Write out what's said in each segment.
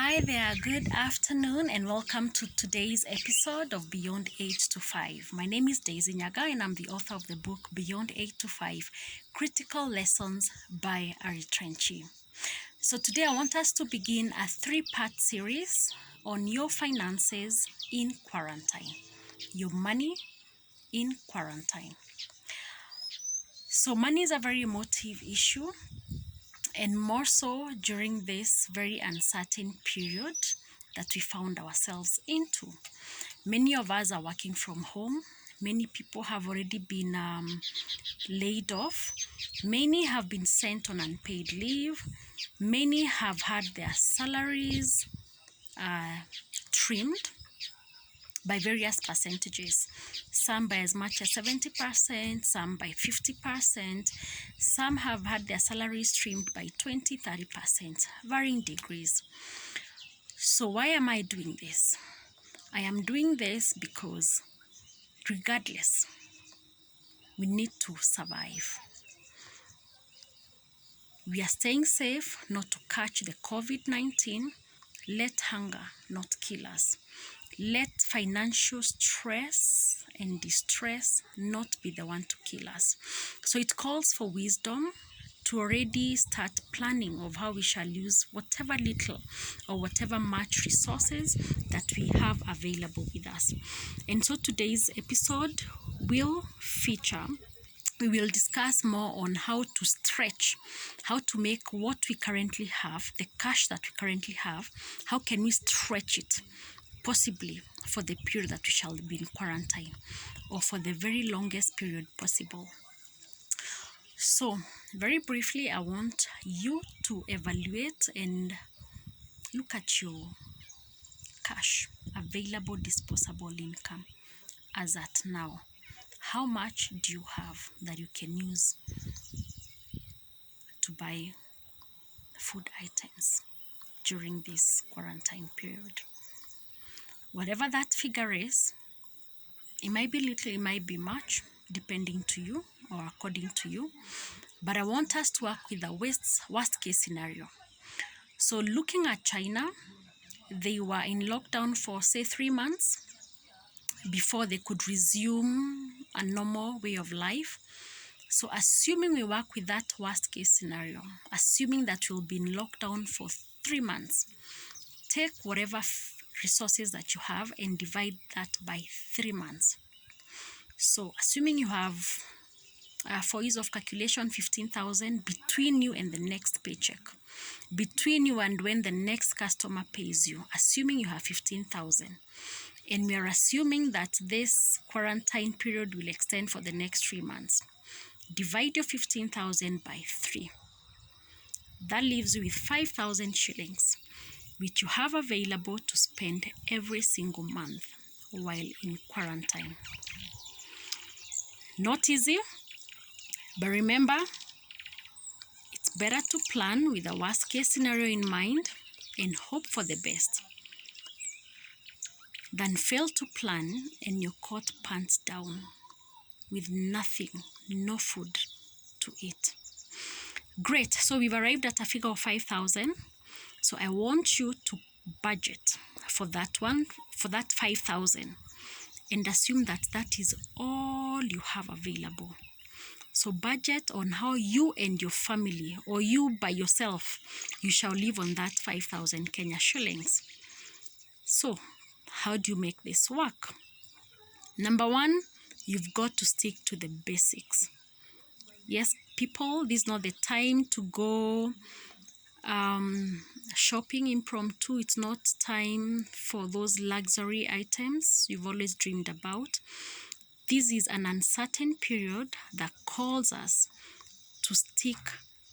Hi there, good afternoon, and welcome to today's episode of Beyond 8 to 5. My name is Daisy Nyaga, and I'm the author of the book Beyond 8 to 5 Critical Lessons by Ari Trenchi. So, today I want us to begin a 3-part series on your finances in quarantine, your money in quarantine. So, money is a very emotive issue, and more so during this very uncertain period that we found ourselves into. Many of us are working from home. Many people have already been laid off. Many have been sent on unpaid leave. Many have had their salaries trimmed by various percentages, some by as much as 70%, some by 50%, some have had their salaries trimmed by 20-30%, varying degrees. So why am I doing this? I am doing this because regardless, we need to survive. We are staying safe not to catch the COVID-19. Let hunger not kill us. Let financial stress and distress not be the one to kill us. So it calls for wisdom to already start planning of how we shall use whatever little or whatever much resources that we have available with us. And so today's episode will feature, we will discuss more on how to stretch, how to make what we currently have, the cash that we currently have, how can we stretch it, possibly for the period that we shall be in quarantine or for the very longest period possible. So, very briefly, I want you to evaluate and look at your cash, available disposable income as at now. How much do you have that you can use to buy food items during this quarantine period? Whatever that figure is, it might be little, it might be much, depending to you or according to you. But I want us to work with the worst case scenario. So looking at China, they were in lockdown for say 3 months before they could resume a normal way of life. So assuming we work with that worst case scenario, assuming that we'll be in lockdown for 3 months, take whatever resources that you have and divide that by 3 months. So assuming you have, for ease of calculation, 15,000 between you and the next paycheck, between you and when the next customer pays you, assuming you have 15,000, and we are assuming that this quarantine period will extend for the next 3 months, divide your 15,000 by 3. That leaves you with 5,000 shillings, which you have available to spend every single month while in quarantine. Not easy, but remember, it's better to plan with a worst case scenario in mind and hope for the best than fail to plan and you're caught pants down with nothing, no food to eat. Great, so we've arrived at a figure of 5,000. So I want you to budget for that one, for that 5,000, and assume that that is all you have available. So budget on how you and your family, or you by yourself, you shall live on that 5,000 Kenya shillings. So how do you make this work? Number one, you've got to stick to the basics. Yes, people, this is not the time to go shopping impromptu. It's not time for those luxury items you've always dreamed about. This is an uncertain period that calls us to stick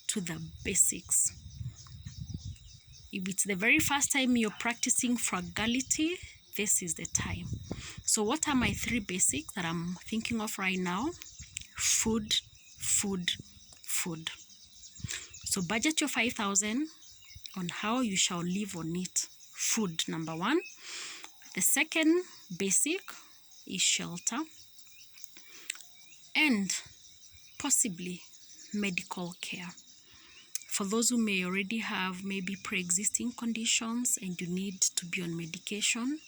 to the basics. If it's the very first time you're practicing frugality, this is the time. So what are my 3 basics that I'm thinking of right now? Food, food, food. So budget your 5,000 on how you shall live on it. Food, number 1. The second basic is shelter and possibly medical care. For those who may already have maybe pre-existing conditions and you need to be on medication,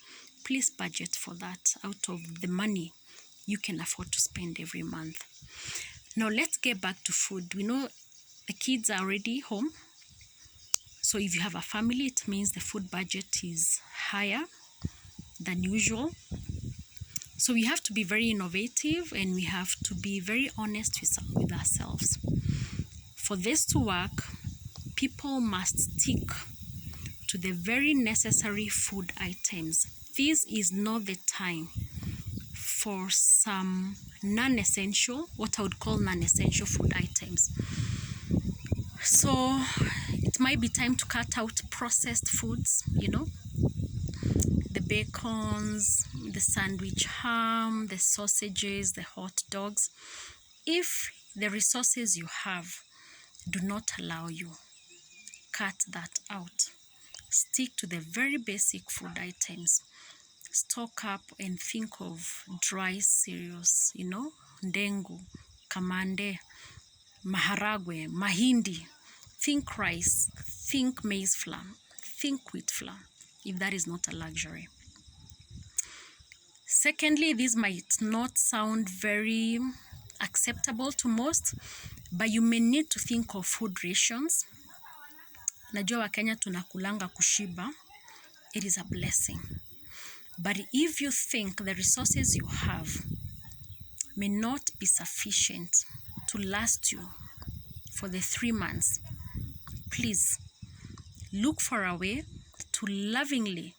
please budget for that out of the money you can afford to spend every month. Now let's get back to food. We know the kids are already home. So if you have a family, it means the food budget is higher than usual. So we have to be very innovative and we have to be very honest with ourselves. For this to work, people must stick to the very necessary food items. This is not the time for some non-essential, what I would call non-essential food items. So it might be time to cut out processed foods, the bacons, the sandwich ham, the sausages, the hot dogs. If the resources you have do not allow you, cut that out. Stick to the very basic food items. Stock up and think of dry cereals, ndengu, kamande, maharagwe, mahindi. Think rice, think maize flour, think wheat flour, if that is not a luxury. Secondly, this might not sound very acceptable to most, but you may need to think of food rations. Najua Wakenya tunakulanga kushiba. It is a blessing. But if you think the resources you have may not be sufficient to last you for the 3 months, please look for a way to lovingly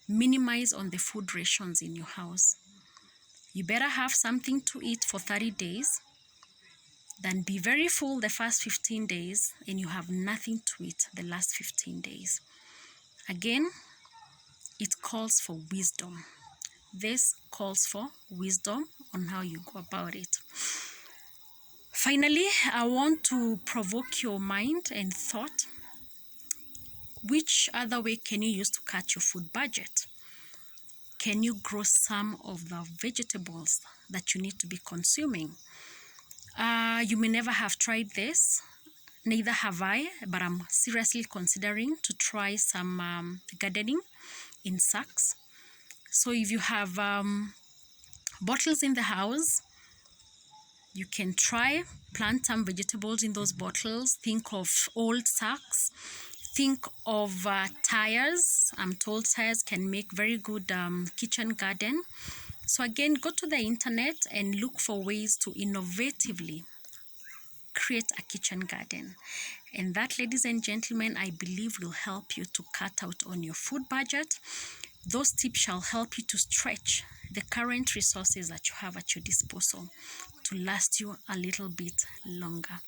minimize on the food rations in your house. You better have something to eat for 30 days than be very full the first 15 days and you have nothing to eat the last 15 days. Again, it calls for wisdom. This calls for wisdom on how you go about it. Finally, I want to provoke your mind and thought. Which other way can you use to cut your food budget? Can you grow some of the vegetables that you need to be consuming? You may never have tried this, neither have I, but I'm seriously considering to try some gardening in sacks. So if you have bottles in the house, you can try plant some vegetables in those bottles. Think of old sacks. Think of tires. I'm told tires can make very good kitchen garden. So again, go to the internet and look for ways to innovatively create a kitchen garden. And that, ladies and gentlemen, I believe will help you to cut out on your food budget. Those tips shall help you to stretch the current resources that you have at your disposal to last you a little bit longer.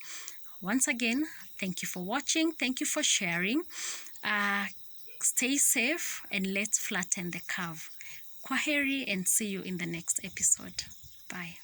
Once again, thank you for watching. Thank you for sharing. Stay safe and let's flatten the curve. Kwaheri and see you in the next episode. Bye.